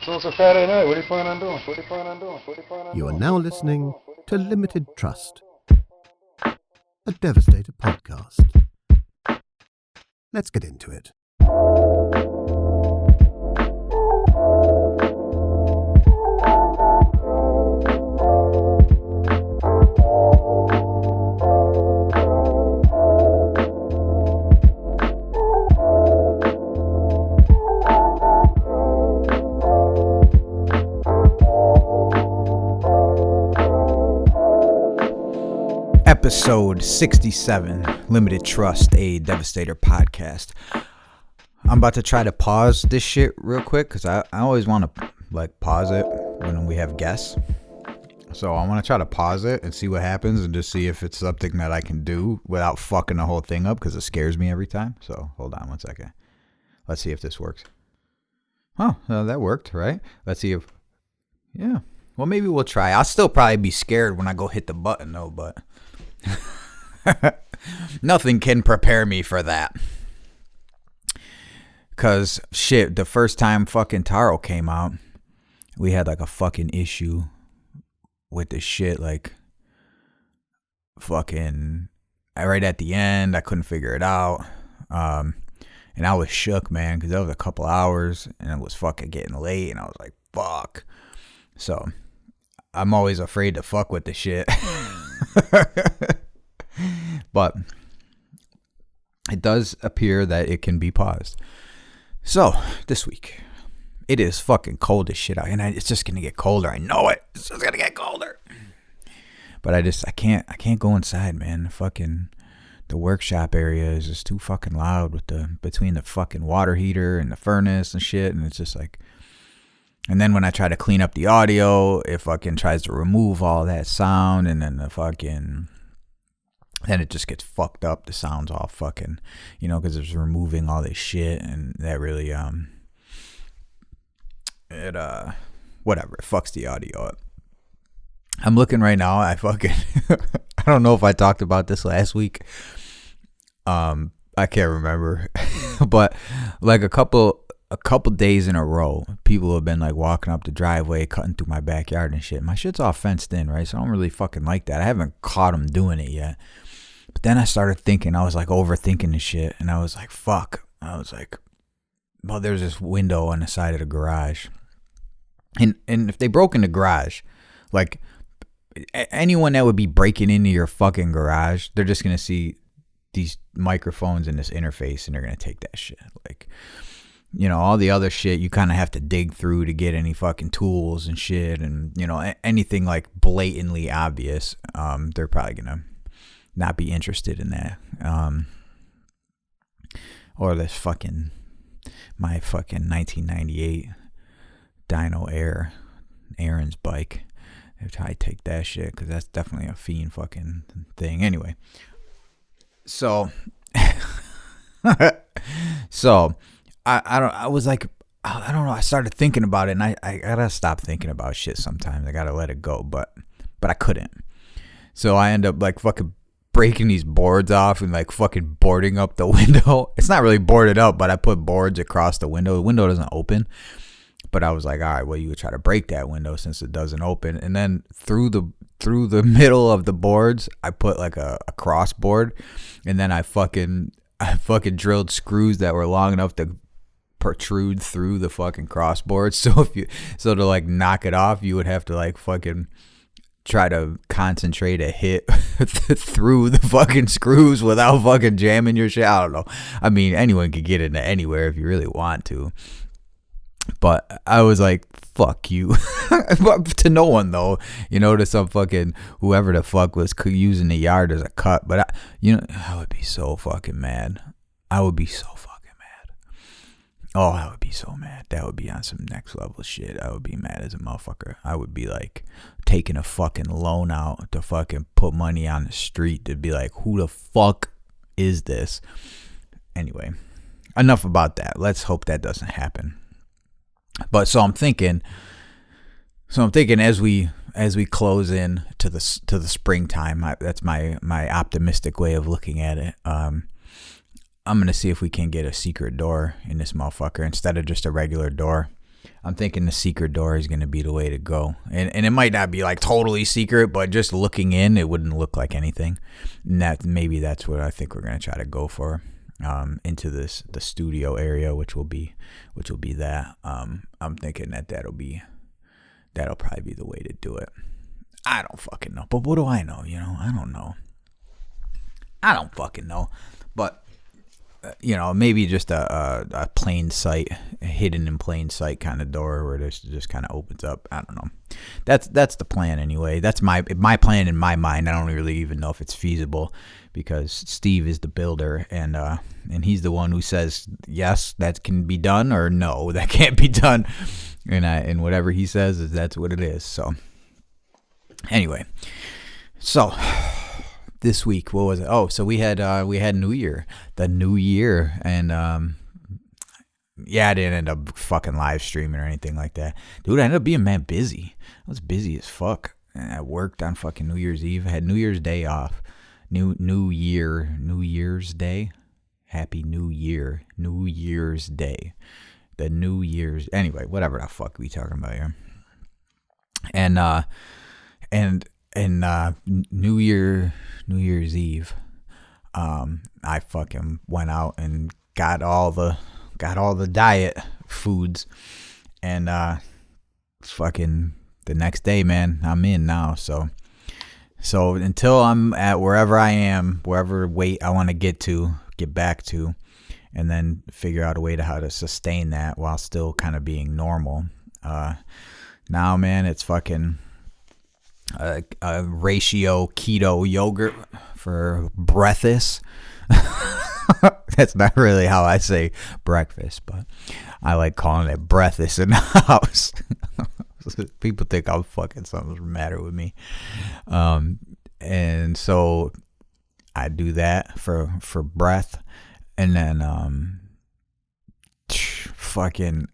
So it's a Saturday night. What are you planning on doing? You are now listening to Limited Trust, a Devastator podcast. Let's get into it. Episode 67, Limited Trust, a Devastator podcast. I'm about to try to pause this shit real quick because I always want to pause it when we have guests. So I want to try to pause it and see what happens and just see if it's something that I can do without fucking the whole thing up because it scares me every time. So hold on one second. Let's see if this works. Oh, that worked, right? Let's see if... Yeah. Well, maybe we'll try. I'll still probably be scared when I go hit the button though, but... Nothing can prepare me for that. Cause shit, the first time fucking Taro came out, we had like a fucking issue with this shit, like fucking right at the end, I couldn't figure it out. And I was shook, man, cause that was a couple hours and it was fucking getting late and I was like, fuck. So I'm always afraid to fuck with the shit. But it does appear that it can be paused. So this week, it is fucking cold as shit out, and it's just gonna get colder. I know it. It's just gonna get colder. But I can't go inside, man. The workshop area is just too fucking loud between the fucking water heater and the furnace and shit, and it's just like. And then when I try to clean up the audio, it fucking tries to remove all that sound, and then then it just gets fucked up. The sound's all fucking, because it's removing all this shit, and that really, it fucks the audio up. I'm looking right now, I don't know if I talked about this last week. I can't remember, but like a couple days in a row, people have been like walking up the driveway, cutting through my backyard and shit. My shit's all fenced in, right? So I don't really fucking like that. I haven't caught them doing it yet. But then I started thinking, I was like overthinking the shit, and I was like, fuck. I was like, well, there's this window on the side of the garage. And if they broke in the garage, like anyone that would be breaking into your fucking garage, they're just going to see these microphones in this interface and they're going to take that shit. Like, all the other shit you kind of have to dig through to get any fucking tools and shit. And, anything like blatantly obvious, they're probably going to not be interested in that. Or this my fucking 1998 Dyno Air, Aaron's bike. I take that shit because that's definitely a fiend fucking thing. Anyway, so I was like, I don't know. I started thinking about it, and I gotta stop thinking about shit sometimes. I gotta let it go, but I couldn't. So I end up like fucking breaking these boards off and like fucking boarding up the window. It's not really boarded up, but I put boards across the window. The window doesn't open, but I was like, all right, well, you would try to break that window since it doesn't open. And then through the middle of the boards, I put like a cross board, and then I fucking drilled screws that were long enough to protrude through the fucking crossboard. So to like knock it off, you would have to like fucking try to concentrate a hit through the fucking screws without fucking jamming your shit. I don't know. I mean, anyone could get into anywhere if you really want to. But I was like, fuck you. To no one, though. To some fucking whoever the fuck was using the yard as a cut. But, I would be so fucking mad. I would be so fucking mad. Oh, I would be so mad. That would be on some next level shit. I would be mad as a motherfucker. I would be like taking a fucking loan out to fucking put money on the street to be like, who the fuck is this? Anyway, enough about that. Let's hope that doesn't happen. But so I'm thinking as we close in to the springtime, that's my optimistic way of looking at it. I'm going to see if we can get a secret door in this motherfucker instead of just a regular door. I'm thinking the secret door is going to be the way to go. And it might not be like totally secret, but just looking in, it wouldn't look like anything. And maybe that's what I think we're going to try to go for, into the studio area, which will be that. I'm thinking that'll probably be the way to do it. I don't fucking know. But what do I know? I don't know. I don't fucking know. But maybe just a plain sight, a hidden in plain sight kind of door where this just kind of opens up. I don't know. That's the plan anyway. That's my plan in my mind. I don't really even know if it's feasible because Steve is the builder and he's the one who says yes, that can be done, or no, that can't be done. And whatever he says that's what it is. So anyway, so this week, what was it? Oh, so we had New Year, and I didn't end up fucking live streaming or anything like that, dude. I ended up being busy. I was busy as fuck. And I worked on fucking New Year's Eve. I had New Year's Day off. New Year's Day. Happy New Year, New Year's Day. The New Year's, anyway, whatever the fuck we talking about here. And New Year's Eve, I fucking went out and got all the diet foods, and fucking the next day, man, I'm in now. So until I'm at wherever weight I want to get back to, and then figure out a way to how to sustain that while still kind of being normal. Now, man, it's fucking a ratio keto yogurt for breakfast. That's not really how I say breakfast, but I like calling it breakfast in the house. People think I'm fucking something's the matter with me. And so I do that for breath, and then fucking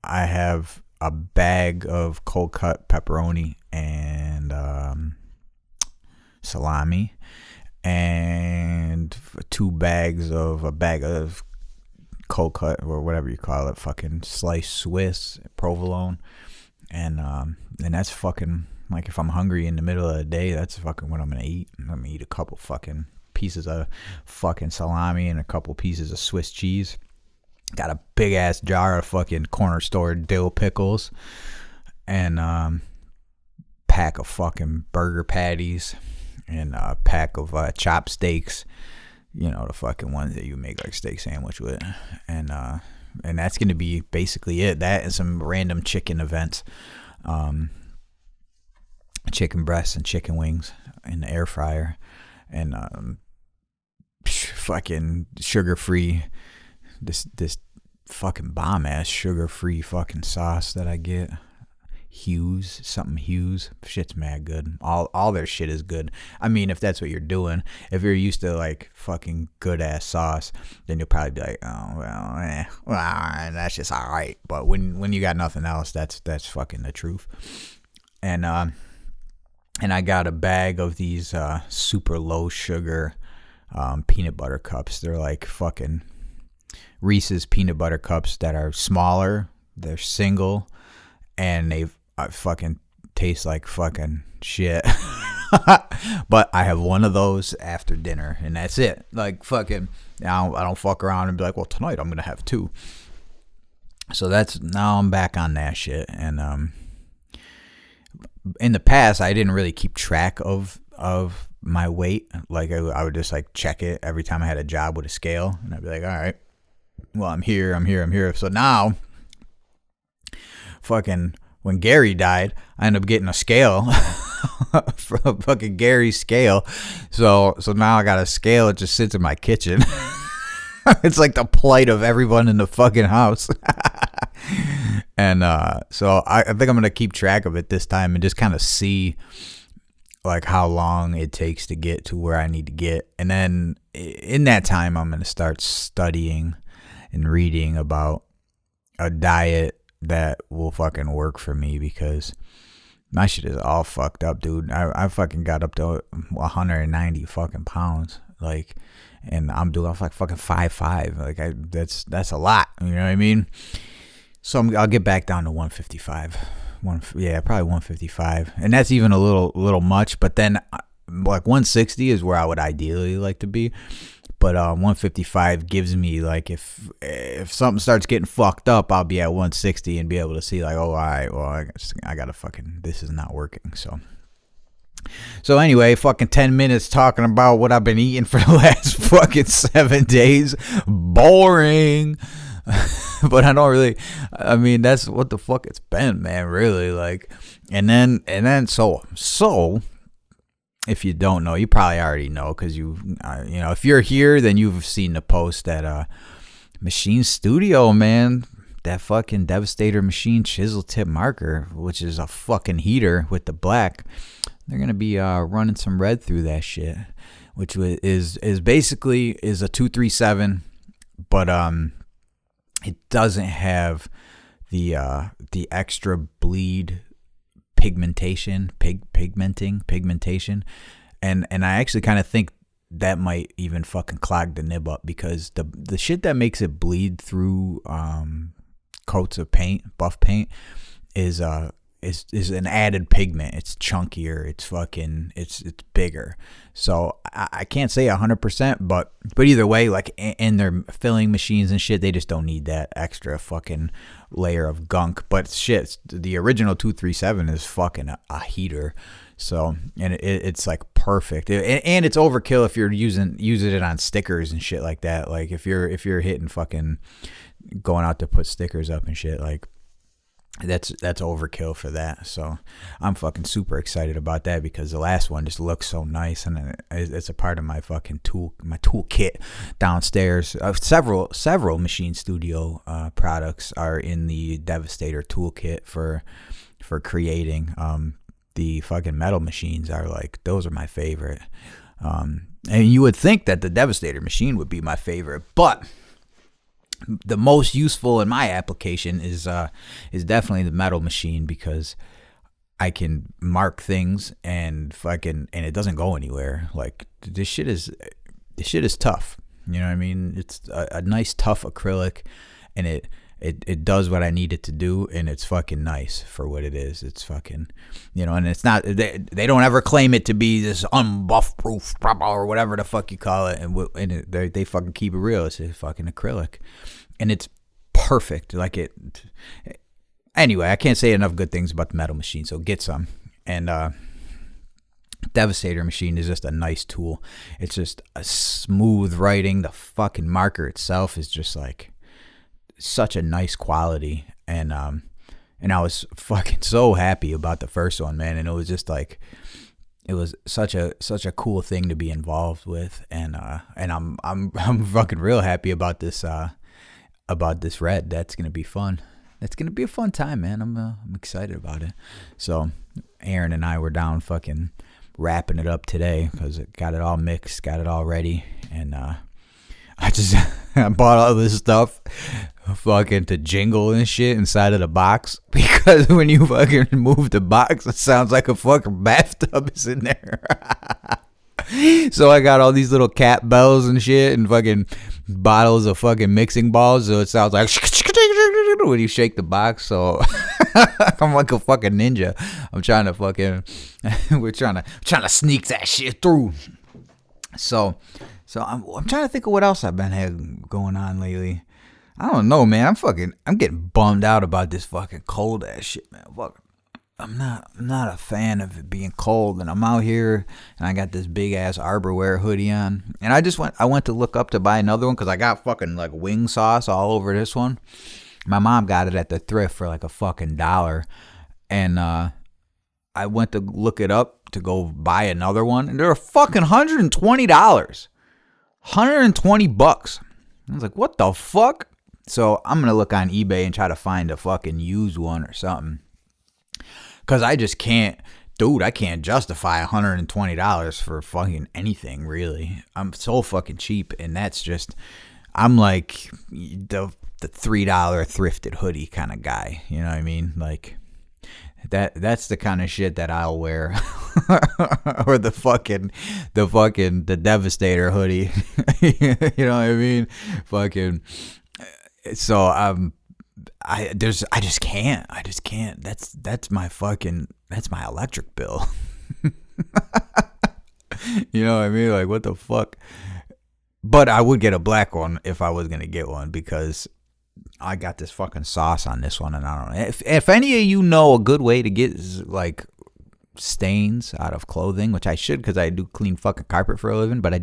I have a bag of cold cut pepperoni and salami, and a bag of cold cut, or whatever you call it, fucking sliced Swiss provolone, and that's fucking, like, if I'm hungry in the middle of the day, that's fucking what I'm gonna eat. I'm gonna eat a couple fucking pieces of fucking salami and a couple pieces of Swiss cheese. Got a big ass jar of fucking corner store dill pickles, and pack of fucking burger patties, and a pack of chopsticks, the fucking ones that you make like steak sandwich with, and that's gonna be basically it. That and some random chicken events, chicken breasts and chicken wings in the air fryer, and fucking sugar-free, this fucking bomb ass sugar-free fucking sauce that I get. Hughes, shit's mad good. All their shit is good. I mean, if that's what you're doing, if you're used to like fucking good ass sauce, then you'll probably be like, oh well, that's just all right. But when you got nothing else, that's fucking the truth. And I got a bag of these super low sugar peanut butter cups. They're like fucking Reese's peanut butter cups that are smaller. They're single, and they fucking taste like fucking shit. But I have one of those after dinner, and that's it. Like, fucking, I don't fuck around and be like, well, tonight I'm gonna have two. So now I'm back on that shit. And in the past, I didn't really keep track of my weight. Like, I would just like check it every time I had a job with a scale, and I'd be like, all right, well, I'm here. So now, fucking, when Gary died, I ended up getting a scale from fucking Gary's scale. So now I got a scale. It just sits in my kitchen. It's like the plight of everyone in the fucking house. And so I think I'm gonna keep track of it this time and just kind of see like how long it takes to get to where I need to get. And then in that time, I'm gonna start studying and reading about a diet that will fucking work for me, because my shit is all fucked up, dude. I fucking got up to 190 fucking pounds, like, and I'm like fucking 5'5". Like, that's a lot, you know what I mean? So I'll get back down to 155. Probably 155, and that's even a little much. But then, like 160 is where I would ideally like to be. But 155 gives me, like, if something starts getting fucked up, I'll be at 160 and be able to see, like, oh, all right, well, I gotta fucking, this is not working. So anyway, fucking 10 minutes talking about what I've been eating for the last fucking 7 days. Boring. But I don't really, I mean, that's what the fuck it's been, man, really. Like, and then so if you don't know, you probably already know, because if you're here, then you've seen the post at Machine Studio, man. That fucking Devastator machine chisel tip marker, which is a fucking heater with the black. They're gonna be running some red through that shit, which is basically a 237, but it doesn't have the extra bleed pigmentation, and I actually kind of think that might even fucking clog the nib up, because the shit that makes it bleed through coats of paint, buff paint, is an added pigment. It's chunkier, it's bigger. So I can't say 100%, but either way, like in their filling machines and shit, they just don't need that extra fucking layer of gunk. But shit, the original 237 is fucking a heater. So, and it's like perfect, and it's overkill if you're using it on stickers and shit like that. Like if you're hitting fucking going out to put stickers up and shit, like that's overkill for that. So I'm fucking super excited about that, because the last one just looks so nice, and it's a part of my fucking my tool kit downstairs. Several Machine Studio products are in the Devastator toolkit for creating. The fucking metal machines are like, those are my favorite. And you would think that the Devastator machine would be my favorite, but the most useful in my application is definitely the metal machine, because I can mark things and it doesn't go anywhere. Like this shit is tough. You know what I mean? It's a nice tough acrylic, and it does what I need it to do, and it's fucking nice for what it is. It's fucking, and it's not, they don't ever claim it to be this unbuff proof or whatever the fuck you call it, and they fucking keep it real. It's a fucking acrylic, and it's perfect. Like it. Anyway, I can't say enough good things about the metal machine, so get some. And Devastator machine is just a nice tool. It's just a smooth writing. The fucking marker itself is just like such a nice quality, and I was fucking so happy about the first one, man. And it was just like, it was such a cool thing to be involved with, and I'm fucking real happy about this red. That's gonna be fun. That's gonna be a fun time, man. I'm excited about it. So Aaron and I were down fucking wrapping it up today, because it got it all mixed, got it all ready, and I bought all this stuff fucking to jingle and shit inside of the box, because when you fucking move the box, it sounds like a fucking bathtub is in there. So I got all these little cat bells and shit, and fucking bottles of fucking mixing balls, so it sounds like when you shake the box. So I'm like a fucking ninja. I'm trying to fucking we're trying to sneak that shit through. So I'm trying to think of what else I've been having going on lately. I don't know, man. I'm getting bummed out about this fucking cold ass shit, man. Fuck. I'm not a fan of it being cold, and I'm out here and I got this big ass Arborwear hoodie on, and I went to look up to buy another one, because I got fucking like wing sauce all over this one. My mom got it at the thrift for like a fucking $1, and I went to look it up to go buy another one, and they're fucking $120. $120. I was like, what the fuck? So I'm gonna look on eBay and try to find a fucking used one or something, because I just can't, dude. I can't justify $120 for fucking anything, really. I'm so fucking cheap, and that's just, I'm like the $3 thrifted hoodie kind of guy. You know what I mean? Like that's the kind of shit that I'll wear. Or the Devastator hoodie. You know what I mean? Fucking. So I just can't. That's my electric bill. You know what I mean? Like, what the fuck? But I would get a black one if I was gonna get one, because I got this fucking sauce on this one, and I don't know if any of you know a good way to get like stains out of clothing, which I should, because I do clean fucking carpet for a living, but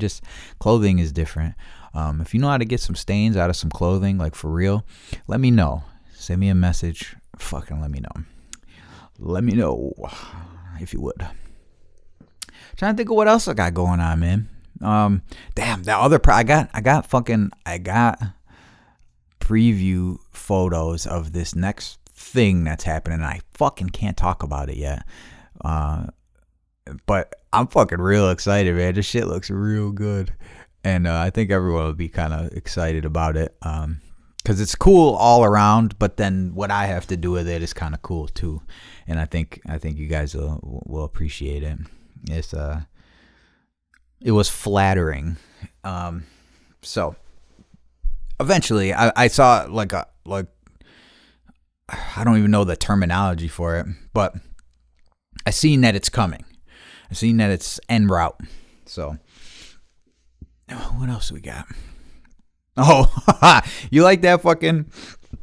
clothing is different. If you know how to get some stains out of some clothing, like for real, let me know. Send me a message. Fucking let me know. Let me know if you would. Trying to think of what else I got going on, man. Damn, that other I got preview photos of this next thing that's happening. I fucking can't talk about it yet. But I'm fucking real excited, man. This shit looks real good. And I think everyone will be kind of excited about it. Because it's cool all around, but then what I have to do with it is kind of cool too. And I think you guys will appreciate it. It was flattering. So eventually I saw like I don't even know the terminology for it, but I seen that it's coming. I seen that it's en route. So what else we got? Oh, you like that fucking,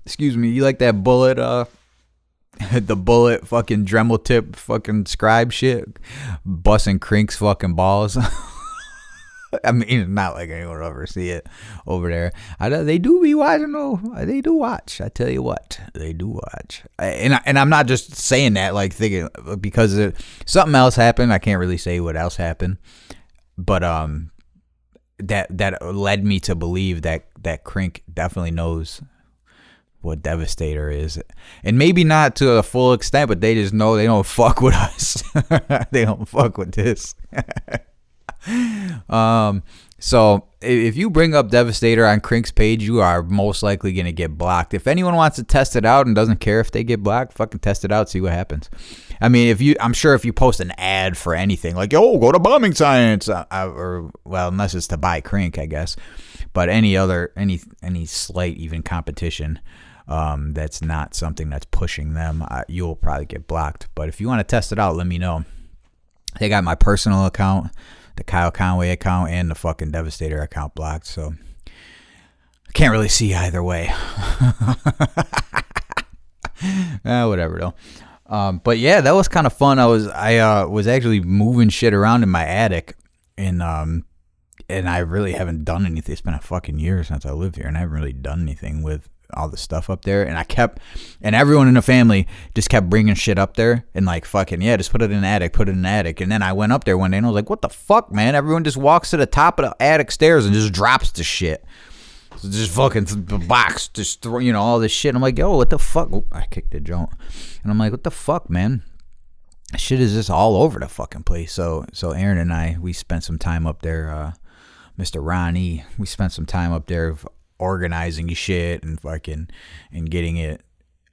excuse me, you like that bullet, the bullet fucking Dremel tip fucking scribe shit? Busting Crink's fucking balls. I mean, not like anyone will ever see it over there. They do be watching though. They do watch. I tell you what, they do watch. And I'm not just saying that like thinking because something else happened. I can't really say what else happened, but that led me to believe that Crink definitely knows what Devastator is, and maybe not to a full extent, but they just know they don't fuck with us. They don't fuck with this. So if you bring up Devastator on Crink's page, you are most likely going to get blocked. If anyone wants to test it out and doesn't care if they get blocked, fucking test it out, see what happens. I mean, I'm sure if you post an ad for anything like, yo, go to Bombing Science, or well, unless it's to buy Crink, I guess, but any slight even competition, that's not something that's pushing them, you'll probably get blocked. But if you want to test it out, let me know. They got my personal account, the Kyle Conway account, and the fucking Devastator account blocked, so I can't really see either way. Whatever though. But yeah, that was kind of fun. I was actually moving shit around in my attic, and I really haven't done anything. It's been a fucking year since I lived here, and I haven't really done anything with all the stuff up there. And everyone in the family just kept bringing shit up there and like, fucking, yeah, just put it in the attic. And then I went up there one day and I was like, what the fuck, man? Everyone just walks to the top of the attic stairs and just drops the shit. So just fucking the box, just throw, all this shit. I'm like, yo, what the fuck? Oh, I kicked the joint. And I'm like, what the fuck, man? Shit is just all over the fucking place. So Aaron and I, we spent some time up there, Mr. Ronnie, we spent some time up there organizing shit and fucking and getting it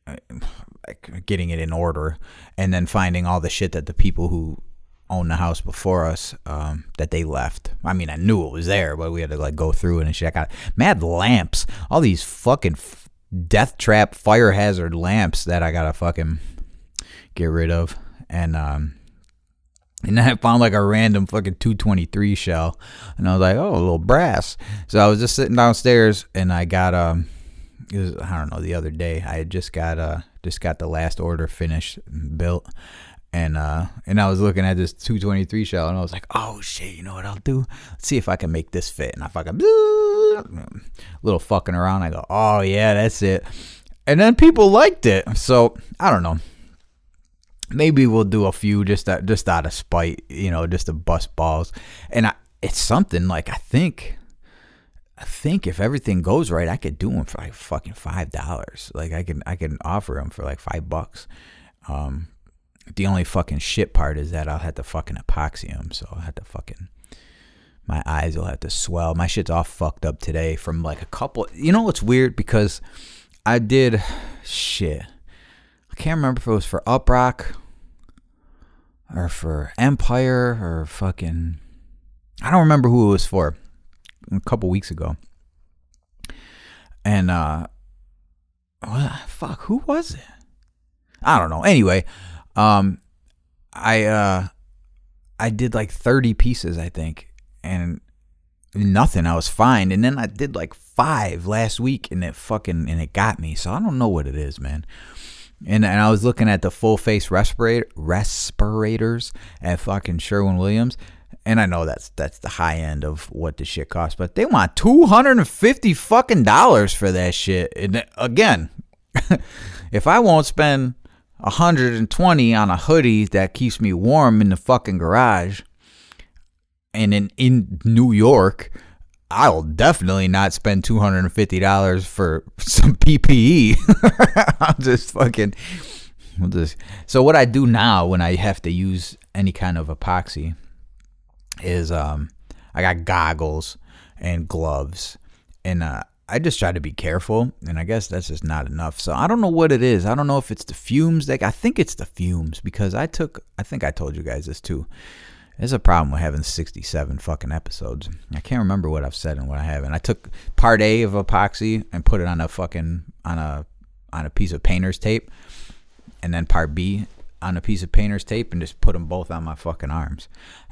in order, and then finding all the shit that the people who owned the house before us that they left. I mean, I knew it was there, but we had to like go through it and shit. I got mad lamps, all these fucking death trap fire hazard lamps that I gotta fucking get rid of. And then I found like a random fucking 223 shell, and I was like, oh, a little brass. So I was just sitting downstairs, and I got it was, I don't know, the other day I had just got the last order finished and built, and I was looking at this 223 shell, and I was like, oh shit, you know what I'll do? Let's see if I can make this fit. And I fucking little fucking around. I go, oh yeah, that's it. And then people liked it, so I don't know. Maybe we'll do a few just out of spite, just to bust balls. And it's something like I think if everything goes right, I could do them for like fucking $5. Like I can offer them for like $5. The only fucking shit part is that I'll have to fucking epoxy them, so I'll have to fucking, my eyes will have to swell. My shit's all fucked up today from like a couple. What's weird, because I did shit. I can't remember if it was for Uprock or for Empire or fucking, I don't remember who it was for, a couple weeks ago. And Fuck, who was it? I don't know. Anyway, I did like 30 pieces, I think, and nothing. I was fine. And then I did like 5 last week, and it got me. So I don't know what it is, man. And I was looking at the full face respirators at fucking Sherwin-Williams, and I know that's the high end of what the shit costs, but they want $250 fucking dollars for that shit. And again, if I won't spend $120 on a hoodie that keeps me warm in the fucking garage, and in New York, I'll definitely not spend $250 for some PPE. So what I do now when I have to use any kind of epoxy is I got goggles and gloves, and I just try to be careful, and I guess that's just not enough. So I don't know what it is. I don't know if it's the fumes. I think it's the fumes, because I think I told you guys this too. There's a problem with having 67 fucking episodes. I can't remember what I've said and what I haven't. I took part A of epoxy and put it on a piece of painter's tape, and then part B on a piece of painter's tape, and just put them both on my fucking arms,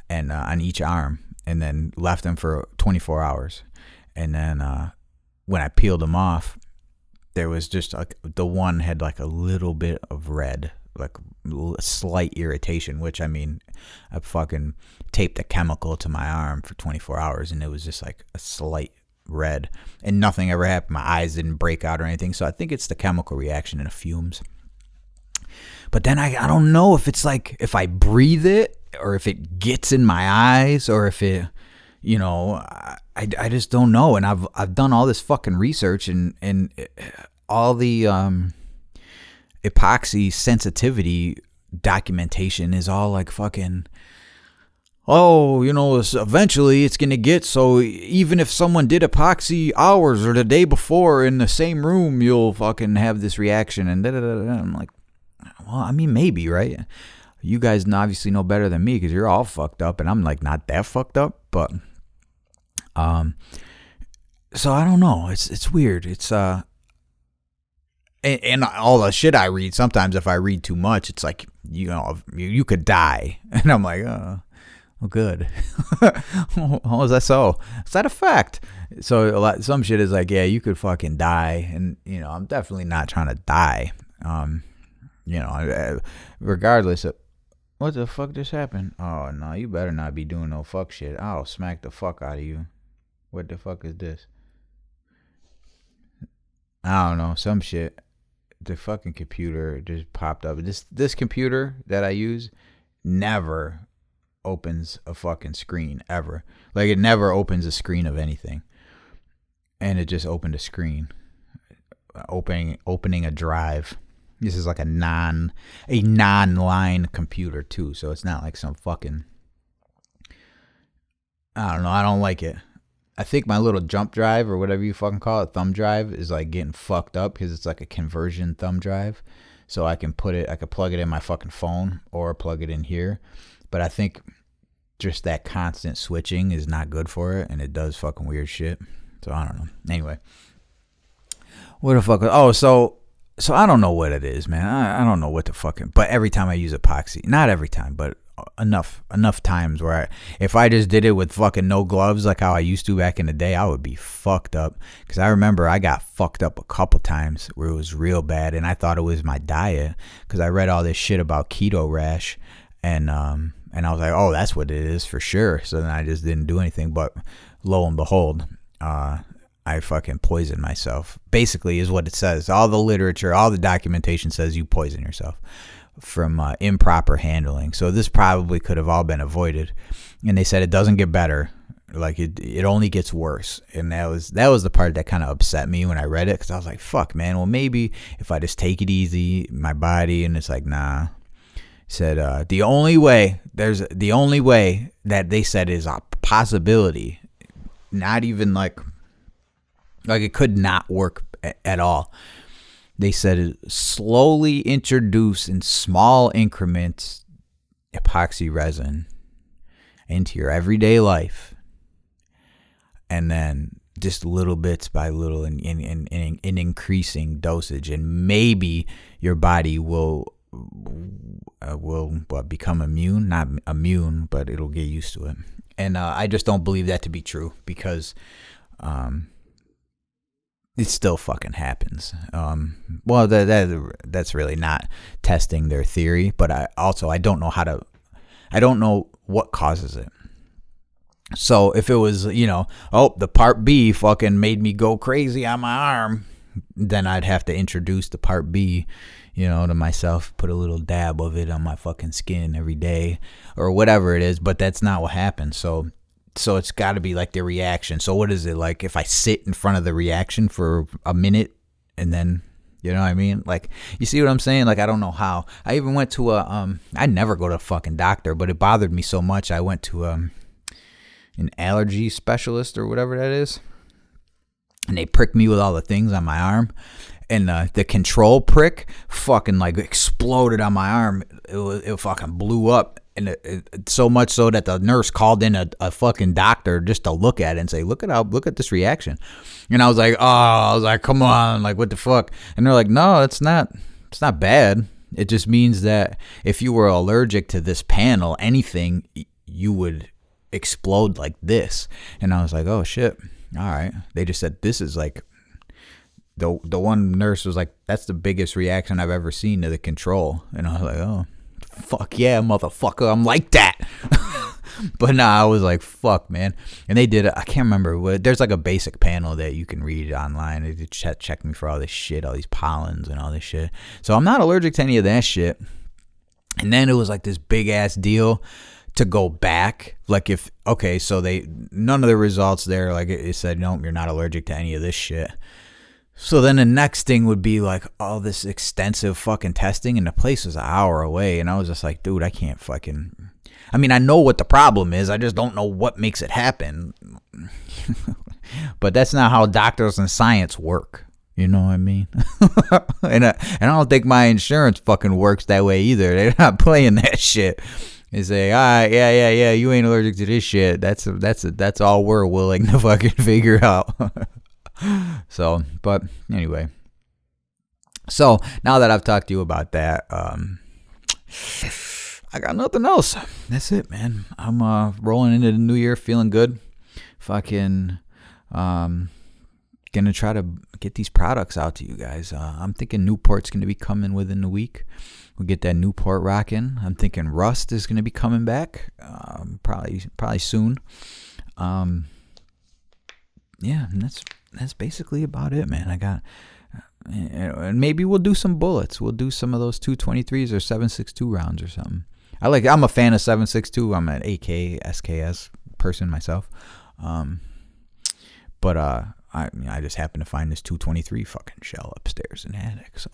and on each arm, and then left them for 24 hours. And then when I peeled them off, there was just like the one had like a little bit of red, like a slight irritation, which, I mean, I fucking taped a chemical to my arm for 24 hours, and it was just like a slight red, and nothing ever happened. My eyes didn't break out or anything. So I think it's the chemical reaction and the fumes. But then I don't know if it's like if I breathe it, or if it gets in my eyes, or if it, you know, I just don't know. And I've done all this fucking research, and all the epoxy sensitivity documentation is all like fucking, oh, you know, eventually it's going to get so even if someone did epoxy hours or the day before in the same room, you'll fucking have this reaction, and I'm like, well, I mean, maybe, right? You guys obviously know better than me, because you're all fucked up, and I'm like not that fucked up, but so I don't know. It's weird. It's and all the shit I read, sometimes if I read too much, it's like, you know, you could die. And I'm like, oh, well, good. How is that so? Is that a fact? So some shit is like, yeah, you could fucking die. And, you know, I'm definitely not trying to die. You know, regardless of, what the fuck just happened? Oh, no, you better not be doing no fuck shit. I'll smack the fuck out of you. What the fuck is this? I don't know, some shit. The fucking computer just popped up. This computer that I use never opens a fucking screen, ever. Like, it never opens a screen of anything. And it just opened a screen. Opening a drive. This is like a non-line computer too, so it's not like some fucking, I don't know, I don't like it. I think my little jump drive, or whatever you fucking call it, thumb drive, is like getting fucked up, because it's like a conversion thumb drive. So I can plug it in my fucking phone, or plug it in here. But I think just that constant switching is not good for it, and it does fucking weird shit. So I don't know. Anyway, what the fuck? Oh, so I don't know what it is, man. I don't know what the fucking. But every time I use epoxy, not every time, but enough times where if I just did it with fucking no gloves like how I used to back in the day, I would be fucked up. Because I remember I got fucked up a couple times where it was real bad, and I thought it was my diet, because I read all this shit about keto rash, and I was like, oh, that's what it is for sure. So then I just didn't do anything, but lo and behold, I fucking poisoned myself. Basically is what it says. All the literature, all the documentation says you poison yourself from improper handling. So this probably could have all been avoided. And they said it doesn't get better. Like it only gets worse. And that was the part that kind of upset me when I read it, because I was like, fuck, man. Well, maybe if I just take it easy, my body, and it's like, nah. Said the only way that they said is a possibility, not even like it could not work at all. They said slowly introduce in small increments epoxy resin into your everyday life, and then just little bits by little in increasing dosage, and maybe your body will become immune, not immune, but it'll get used to it. And I just don't believe that to be true, because it still fucking happens. Well, that's really not testing their theory, but I don't know what causes it. So if it was, the part B fucking made me go crazy on my arm, then I'd have to introduce the part B, to myself, put a little dab of it on my fucking skin every day or whatever it is. But that's not what happened. So it's got to be like the reaction. So what is it like if I sit in front of the reaction for a minute and then, you know what I mean? Like, you see what I'm saying? Like, I don't know how. I even went to I never go to a fucking doctor, but it bothered me so much. I went to an allergy specialist or whatever that is, and they pricked me with all the things on my arm, and the control prick fucking like exploded on my arm. It fucking blew up, and it so much so that the nurse called in a fucking doctor just to look at it and say, look at this reaction. And I was like, come on, like, what the fuck? And they're like, no, it's not bad. It just means that if you were allergic to this panel, anything, you would explode like this. And I was like, oh shit, all right. They just said this is like, the one nurse was like, that's the biggest reaction I've ever seen to the control. And I was like, oh fuck yeah, motherfucker, I'm like that. But nah, I was like, fuck, man. And they did it. I can't remember what. There's like a basic panel that you can read online. They check me for all this shit, all these pollens and all this shit. So I'm not allergic to any of that shit. And then it was like this big ass deal to go back. Like, so none of the results there, like it said, nope, you're not allergic to any of this shit. So then the next thing would be like all this extensive fucking testing, and the place was an hour away. And I was just like, dude, I can't fucking, I mean, I know what the problem is. I just don't know what makes it happen. But that's not how doctors and science work. You know what I mean? And I don't think my insurance fucking works that way either. They're not playing that shit. They say, all right, yeah, you ain't allergic to this shit. That's all we're willing to fucking figure out. So, but anyway. So now that I've talked to you about that, I got nothing else. That's it, man. I'm rolling into the new year feeling good. Fucking gonna try to get these products out to you guys. I'm thinking Newport's gonna be coming within the week. We'll get that Newport rocking. I'm thinking Rust is gonna be coming back probably soon. Yeah, and that's basically about it, man. I got, and maybe we'll do some bullets. We'll do some of those 223s or 7.62 rounds or something. I'm a fan of 7.62. I'm an AK SKS person myself. But I just happened to find this 223 fucking shell upstairs in the attic. So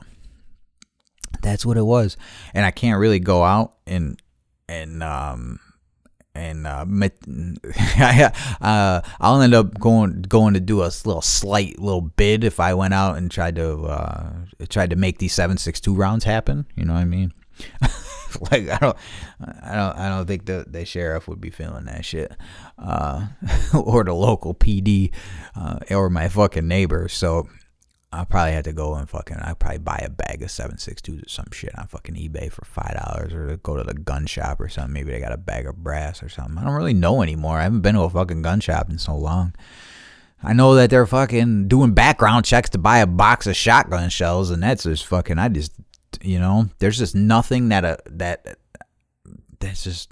that's what it was. And I can't really go out and I'll end up going to do a slight little bid if I went out and tried to make these 7.62 rounds happen. You know what I mean? Like, I don't think the sheriff would be feeling that shit, or the local PD, or my fucking neighbor. So I'll probably have to go and I'll probably buy a bag of 7.62s or some shit on fucking eBay for $5, or go to the gun shop or something. Maybe they got a bag of brass or something. I don't really know anymore. I haven't been to a fucking gun shop in so long. I know that they're fucking doing background checks to buy a box of shotgun shells, and that's just fucking, there's just nothing that's just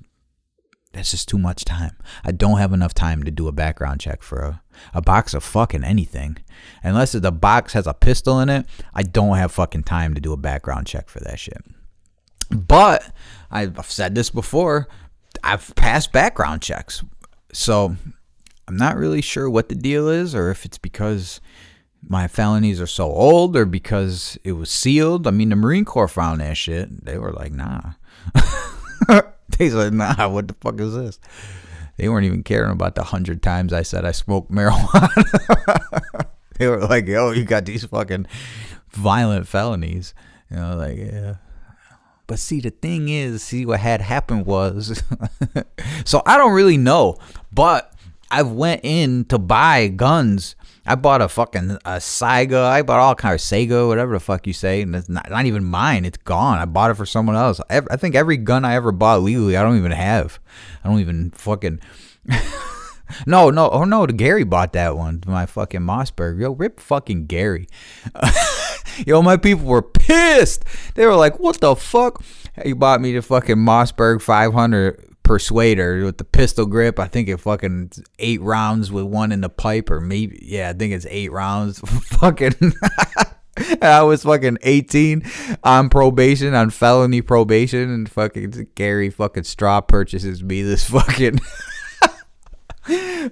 too much time. I don't have enough time to do a background check for a box of fucking anything. Unless the box has a pistol in it, I don't have fucking time to do a background check for that shit. But I've said this before, I've passed background checks. So I'm not really sure what the deal is, or if it's because my felonies are so old, or because it was sealed. I mean, the Marine Corps found that shit. They were like, nah. They said, nah, what the fuck is this? They weren't even caring about the 100 times I said I smoked marijuana. They were like, yo, you got these fucking violent felonies. Like, yeah. But see, the thing is, what had happened was, so I don't really know, but I went in to buy guns I bought a fucking Saiga. I bought all kind of Sega, whatever the fuck you say, and it's not even mine. It's gone. I bought it for someone else. I think every gun I ever bought legally, I don't even have. I don't even fucking. No, Gary bought that one. My fucking Mossberg. Yo, rip fucking Gary. Yo, my people were pissed. They were like, what the fuck? He bought me the fucking Mossberg 500 Persuader with the pistol grip. I think it fucking 8 rounds with one in the pipe, or maybe, yeah, I think it's 8 rounds. Fucking. I was fucking 18 on probation, on felony probation, and fucking Gary fucking straw purchases me this fucking.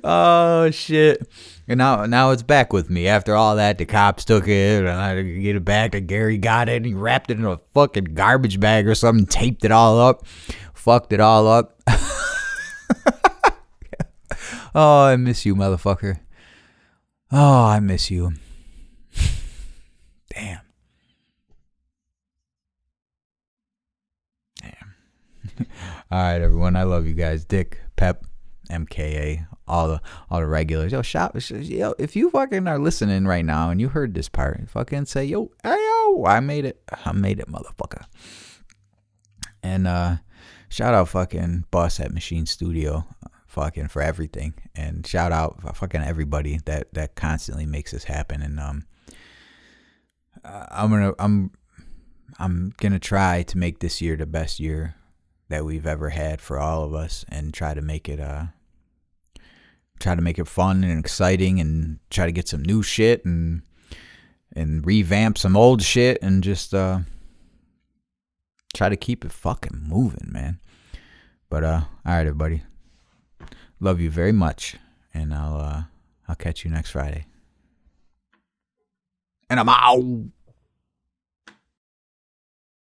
Oh shit. And now it's back with me. After all that, the cops took it, and I had to get it back, and Gary got it, and he wrapped it in a fucking garbage bag or something, taped it all up, fucked it all up. Oh, I miss you, motherfucker. Oh, I miss you. Damn. All right, everyone. I love you guys. Dick, Pep, MKA, all the regulars. Yo, if you fucking are listening right now and you heard this part, fucking say, yo, I made it, motherfucker. And shout out fucking Boss at Machine Studio, fucking for everything, and shout out fucking everybody that constantly makes this happen. And I'm gonna try to make this year the best year that we've ever had for all of us, and try to make it fun and exciting, and try to get some new shit and revamp some old shit, and just try to keep it fucking moving, man. But all right, everybody, love you very much, and I'll catch you next Friday. And I'm out.